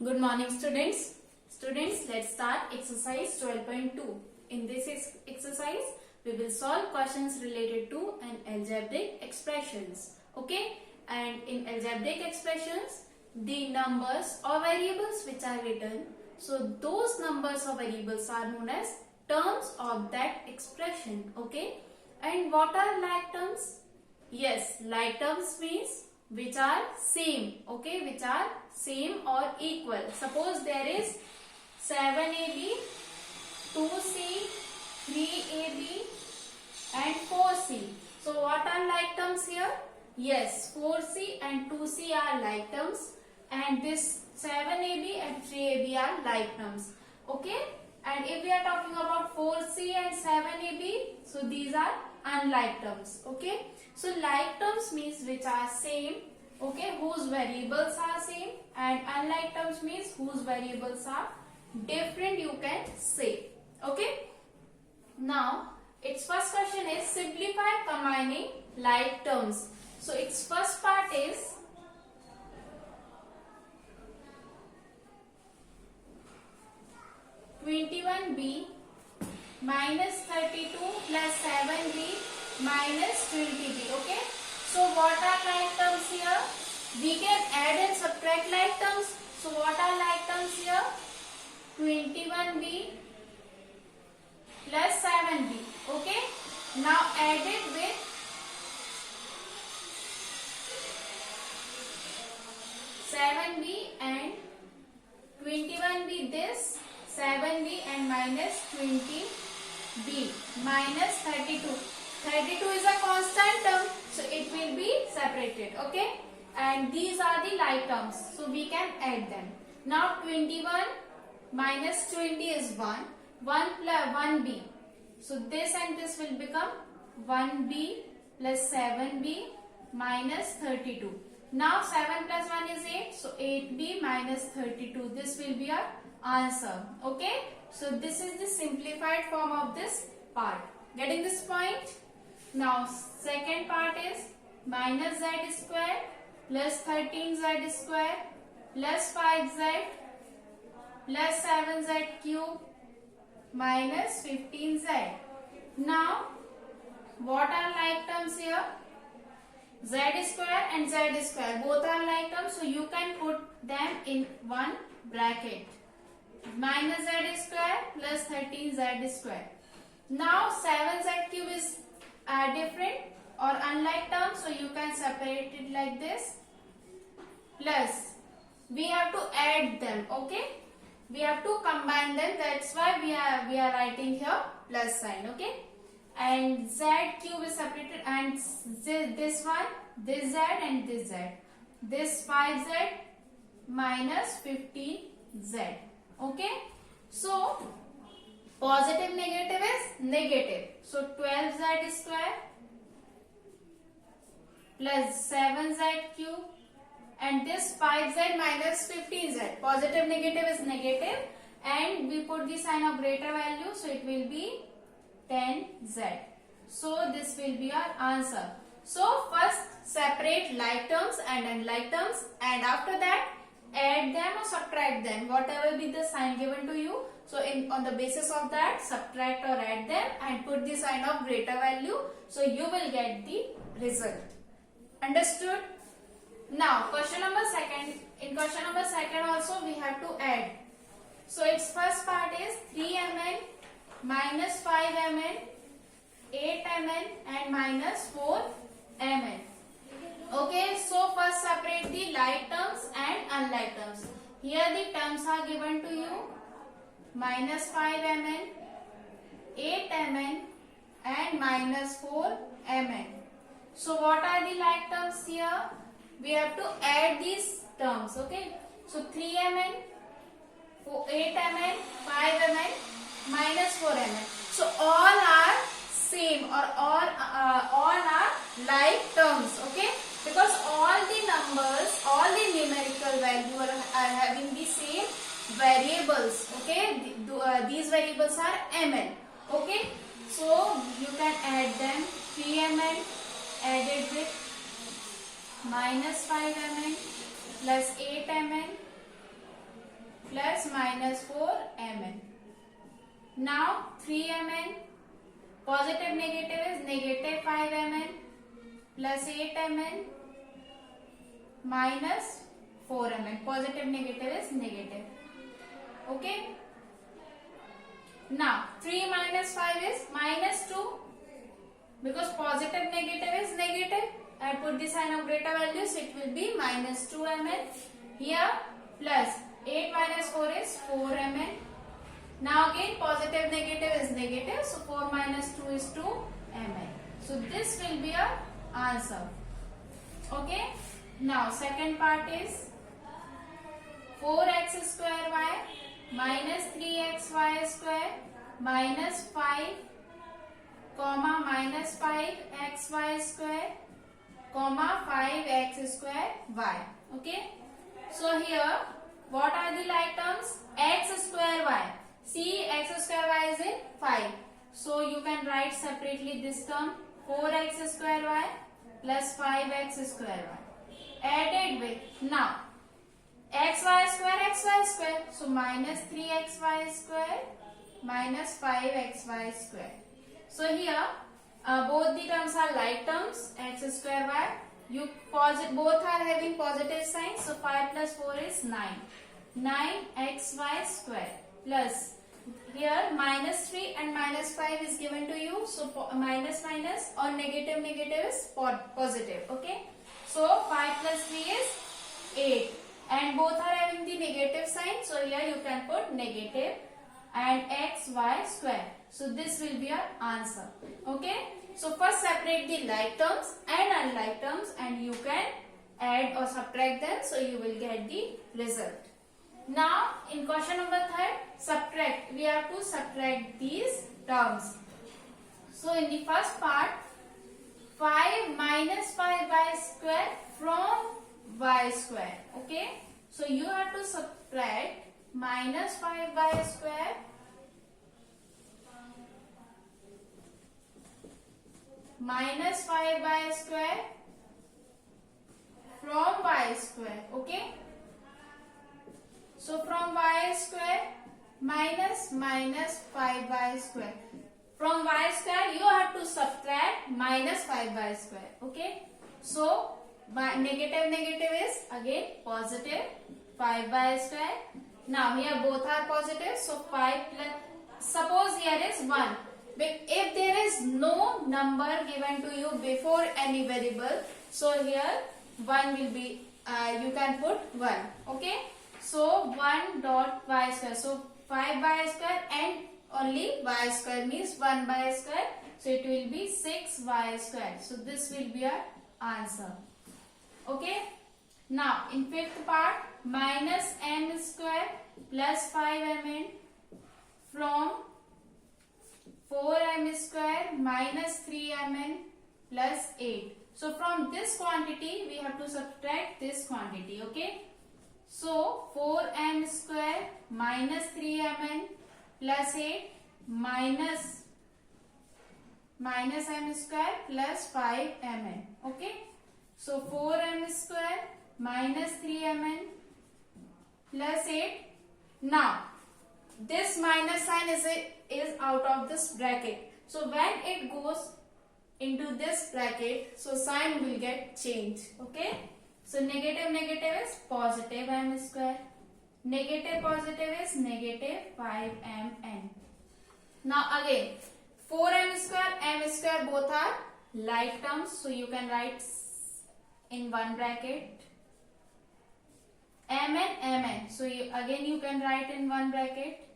Good morning, students. Students, let's start exercise 12.2. In this exercise, we will solve questions related to an algebraic expressions. Okay? And in algebraic expressions, the numbers or variables which are written, so those numbers or variables are known as terms of that expression. Okay? And what are like terms? Yes, like terms means which are same, okay, which are same or equal. Suppose there is 7ab, 2c, 3ab and 4c. So what are like terms here? Yes, 4c and 2c are like terms and this 7ab and 3ab are like terms. Okay, and if we are talking about 4c and 7ab, so these are unlike terms. Okay, so like terms means which are same, okay, whose variables are same, and unlike terms means whose variables are different, you can say. Okay, now its first question is simplify combining like terms. So its first part is (21b minus 32 plus 7b minus 20b). Okay, so what are like terms here? We can add and subtract like terms. So what are like terms here? 21b plus 7b. Okay, now add it with 7b and 21b this, 7b and minus 20b minus 32. 32 is a constant term, so it will be separated. Okay, and these are the like terms, so we can add them. Now 21 minus 20 is 1 plus 1b, so this and this will become 1b plus 7b minus 32. Now 7 plus 1 is 8, so 8b minus 32. This will be our answer. Okay, so this is the simplified form of this part. Getting this point? Now second part is minus z square plus 13z square plus 5z plus 7z cube minus 15z. Now what are like terms here? Z square and z square both are like terms, so you can put them in one bracket. Minus z square plus 13z square. Now 7z cube is different or unlike terms, so you can separate it like this. Plus we have to add them. Okay, we have to combine them, that's why we are writing here plus sign. Okay, and z cube is separated, and this one, this z and this z, this 5z minus 15z. Okay, so positive negative is negative, so 12z square plus 7z cube and this 5z minus 15z. Positive negative is negative and we put the sign of greater value, so it will be 10z. So this will be our answer. So first separate like terms and unlike terms, and after that add them or subtract them, whatever be the sign given to you. So on the basis of that, subtract or add them and put the sign of greater value, so you will get the result. Understood? Now question number second. In question number second also we have to add. So its first part is 3mn minus 5mn, 8mn and minus 4mn. Okay, so first separate the like terms and unlike terms. Here the terms are given to you: minus 5mn, 8mn and minus 4mn. So what are the like terms here? We have to add these terms. Okay, so 3mn, 8mn, 5mn, minus 4mn. So all are same or all are like terms. Okay, because all the numbers, all the numerical value are having the same variables. Okay, these variables are mn. Okay, so you can add them. 3mn added with minus 5mn plus 8mn minus 4 mn. Now 3 mn. Positive negative is negative 5 mn plus 8 mn minus 4 mn. Positive negative is negative. Okay. Now 3 minus 5 is minus 2. Because positive negative is negative. I put the sign of greater values, it will be minus 2 mn. Here plus 8 minus 4 is 4 mn. Now again positive negative is negative, so 4 minus 2 is 2 mn. So this will be our answer. Okay. Now second part is 4x square y minus 3xy square minus 5 comma minus 5xy square comma 5x square y. Okay. So here what are the like terms? X square y. See, x square y is in 5. So you can write separately this term 4x square y plus 5x square y. Added with now xy square. So minus 3xy square minus 5xy square. So here both the terms are like terms, x square y. Both are having positive signs. So 5 plus 4 is 9. 9xy square plus here minus 3 and minus 5 is given to you. So minus minus or negative is positive. Okay. So 5 plus 3 is 8. And both are having the negative sign. So here you can put negative and xy square. So this will be our answer. Okay. So first separate the like terms and unlike terms and you can add or subtract them. So you will get the result. Now in question number 3, subtract. We have to subtract these terms. So in the first part, 5 minus 5y square from y square. Okay. So you have to subtract minus 5y square minus 5y square from y square. Okay. So from y square minus 5y square. From y square you have to subtract minus 5y square. Okay. So negative is again positive 5y square. Now here both are positive. So 5 plus, suppose here is 1. If there is no number given to you before any variable, so here 1 will be, you can put 1. Okay. So 1 dot y square. So 5y square and only y square means 1 by square. So it will be 6y square. So this will be our answer. Okay. Now in fifth part, minus m square plus 5mn from 4m square minus 3mn plus 8. So from this quantity we have to subtract this quantity. Okay. So 4m square minus 3mn plus 8 minus m square plus 5mn. Okay. So 4m square minus 3mn plus 8. Now this minus sign is out of this bracket. So when it goes into this bracket, so sign will get changed. Okay. So negative is positive m square. Negative positive is negative 5mn. Now again 4m square, m square both are like terms. So you can write in one bracket mn. So again you can write in one bracket.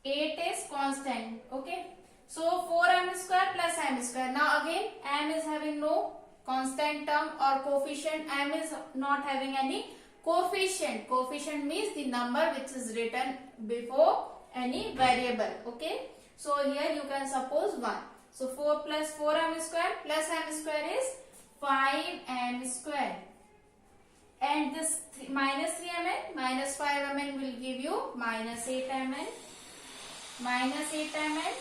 8 is constant. Okay. So 4m square plus m square. Now again m is having no constant term or coefficient. M is not having any coefficient. Coefficient means the number which is written before any variable. Okay. So here you can suppose 1. So 4 plus 4m square plus m square is 5m square. And this minus 3mn minus 5mn will give you minus 8mn. Minus 8mn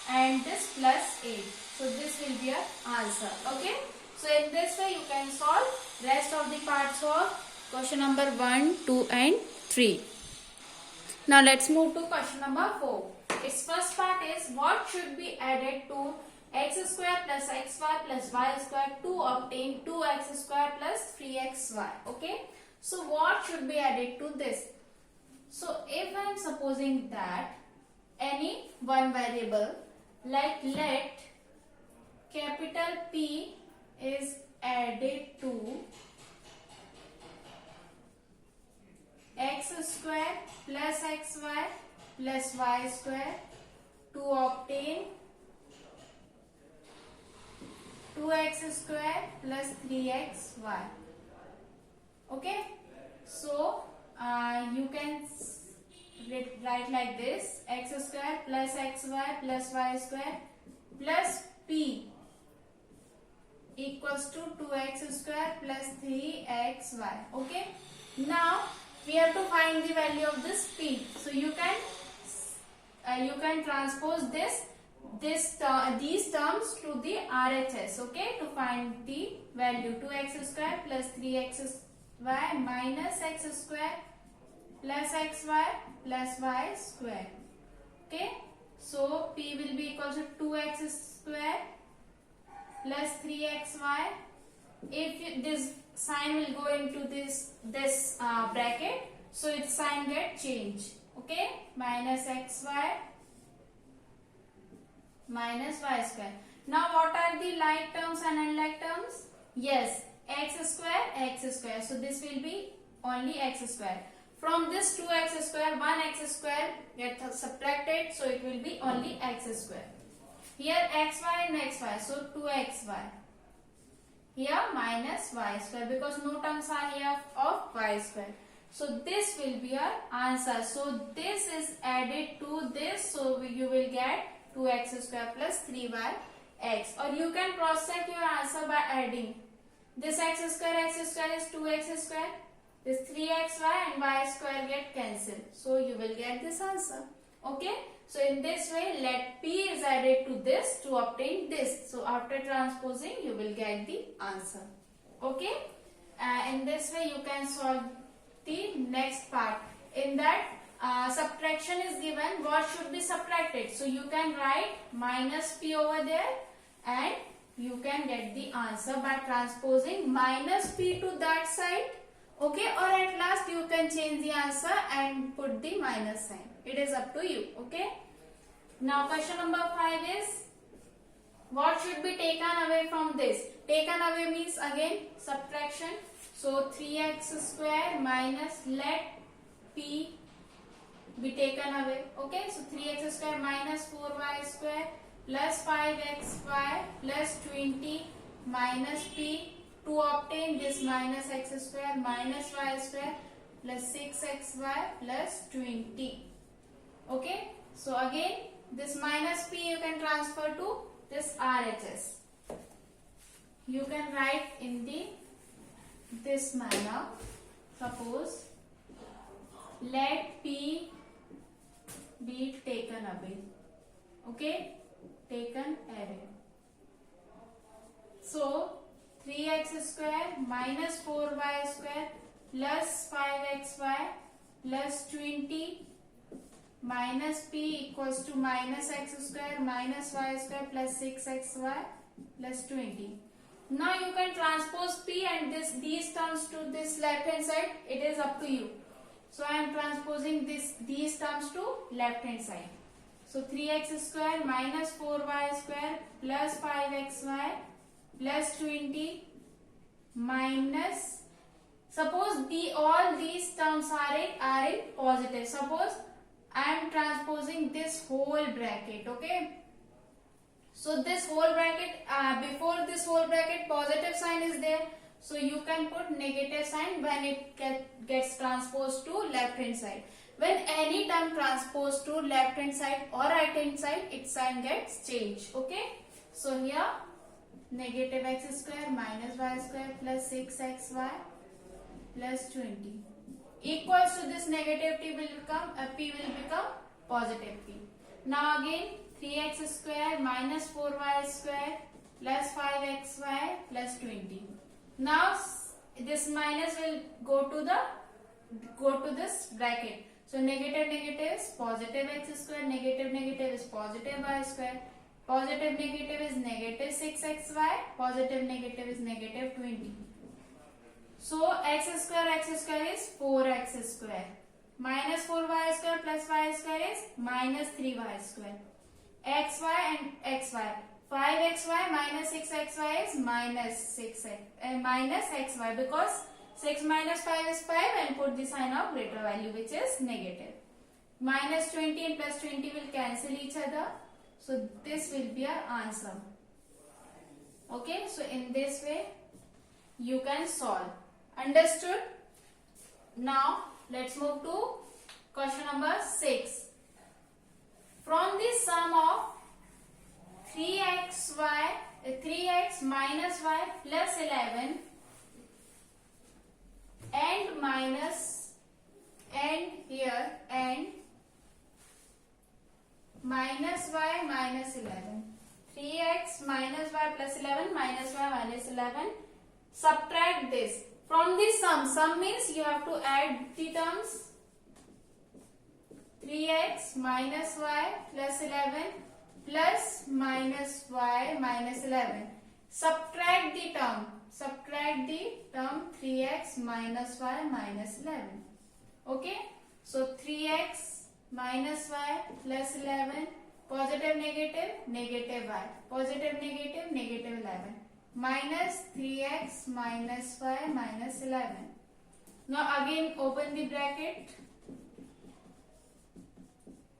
and this plus 8. So this will be our answer. Okay. So in this way you can solve rest of the parts of Question number 1, 2 and 3. Now let's move to question number 4. Its first part is what should be added to x square plus xy plus y square to obtain 2x square plus 3xy. Okay. So what should be added to this? So if I am supposing that any one variable, like let capital P is added to x square plus xy plus y square to obtain 2x square plus 3xy. Okay, so you can write like this: x square plus xy plus y square plus p equals to 2x square plus 3xy. Okay, now we have to find the value of this p. So you can transpose these terms to the RHS. Okay, to find the value: 2x square plus 3xy minus x square plus xy plus y square. Okay, so p will be equal to 2x square plus 3xy. If this sign will go into this bracket, so its sign get changed. Okay, minus xy minus y square. Now what are the like terms and unlike terms? Yes, x square. So this will be only x square. From this 2x square, 1x square gets subtracted, so it will be only x square. Here xy and xy, so 2xy. Here minus y square, because no terms are here of y square. So this will be our answer. So this is added to this, so you will get 2x square plus 3yx. Or you can cross check your answer by adding this x square is 2x square, this 3xy and y square get cancelled, so you will get this answer. Okay, so in this way let p is added to this to obtain this. So after transposing you will get the answer. Okay, in this way you can solve the next part. In that subtraction is given, what should be subtracted, so you can write minus p over there and you can get the answer by transposing minus p to that side. Okay, or at last you can change the answer and put the minus sign. It is up to you. Okay, now question number 5 is what should be taken away from this. Taken away means again subtraction. So 3x square minus let p be taken away. Okay, so 3x square minus 4y square plus 5xy plus 20 minus p to obtain this minus x square minus y square plus 6xy plus 20. Okay, so again this minus p you can transfer to this RHS. You can write in this manner. Suppose let p be taken away. Okay, taken away. So 3x square minus 4y square plus 5xy plus 20 minus p equals to minus x square minus y square plus 6xy plus 20. Now you can transpose p and these terms to this left hand side. It is up to you. So I am transposing these terms to left hand side. So 3x square minus 4y square plus 5xy plus 20 minus, suppose all these terms are in positive. Suppose I am transposing this whole bracket. Okay, so this whole bracket, before this whole bracket positive sign is there, so you can put negative sign when it gets transposed to left hand side. When any term transposed to left hand side or right hand side, its sign gets changed. Okay, so here negative x square minus y square plus 6xy plus 20 equals to this negative p will become positive p. Now again 3x square minus 4y square plus 5xy plus 20. Now this minus will go to this bracket. So negative negative is positive x square, negative negative is positive y square, positive negative is negative 6xy, positive negative is negative 20. So x square is 4x square, minus 4y square plus y square is minus 3y square, xy and xy, 5xy minus 6xy is minus 6x minus xy, because 6 minus 5 is 5, and put the sign of greater value which is negative. Minus 20 and plus 20 will cancel each other. So this will be our answer. Okay, so in this way you can solve. Understood? Now let's move to question number 6. From the sum of 3x minus y plus 11 and minus and here and minus y minus 11, 3x minus y plus 11 minus y minus 11, subtract this. From this sum means you have to add the terms. 3x minus y plus 11 plus minus y minus 11. Subtract the term 3x minus y minus 11. Okay, so 3x minus y plus 11, positive negative negative y, positive negative negative 11, minus 3x minus y minus 11. Now again open the bracket,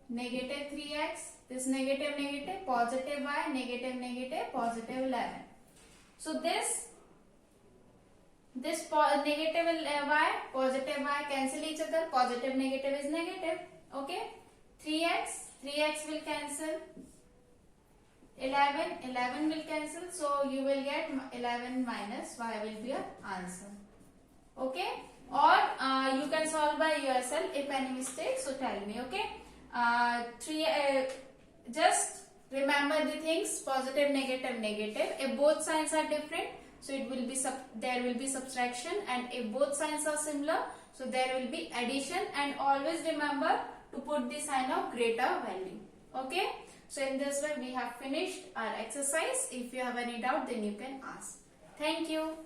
negative 3x, this negative negative, positive y, negative negative, positive 11. So this negative y, positive y cancel each other, positive negative is negative. Okay, 3x will cancel, 11 will cancel, so you will get 11 minus y will be your answer. Okay, or you can solve by yourself. If any mistake, so tell me. Okay, just remember the things, positive negative negative. If both signs are different, so it will be there will be subtraction, and if both signs are similar, so there will be addition, and always remember to put the sign of greater value. Okay, so in this way we have finished our exercise. If you have any doubt, then you can ask. Thank you.